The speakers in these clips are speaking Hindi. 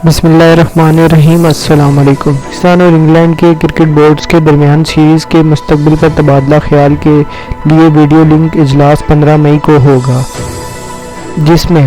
बिस्मिल्लाहिर्रहमानिर्रहीम। अस्सलाम वालेकुम। पाकिस्तान और इंग्लैंड के क्रिकेट बोर्ड्स के दरमियान सीरीज के मस्तकबिल पर तबादला ख्याल के लिए वीडियो लिंक इजलास 15 मई को होगा, जिसमें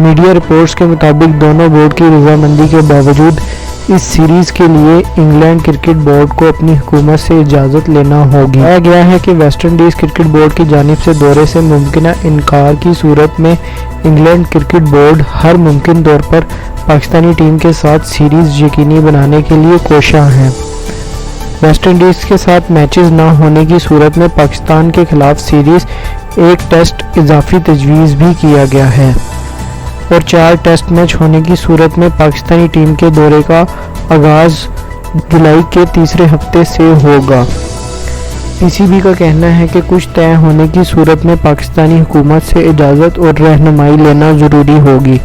मीडिया रपॉर्ट्स के मुताबिक दोनों बोर्ड की रजामंदी के बावजूद इस सीरीज़ के लिए इंग्लैंड क्रिकेट बोर्ड को अपनी हुकूमत से इजाज़त लेना होगी। कहा गया है कि वेस्ट इंडीज़ क्रिकेट बोर्ड की जानिब से दौरे से मुमकिन इनकार की सूरत में इंग्लैंड क्रिकेट बोर्ड हर मुमकिन तौर पर पाकिस्तानी टीम के साथ सीरीज़ यकीनी बनाने के लिए कोशां है। वेस्ट इंडीज़ के साथ मैचेस न होने की सूरत में पाकिस्तान के खिलाफ सीरीज़ एक टेस्ट इजाफी तजवीज़ भी किया गया है और 4 टेस्ट मैच होने की सूरत में पाकिस्तानी टीम के दौरे का आगाज़ जुलाई के तीसरे हफ्ते से होगा। पीसीबी का कहना है कि कुछ तय होने की सूरत में पाकिस्तानी हुकूमत से इजाज़त और रहनुमाई लेना ज़रूरी होगी।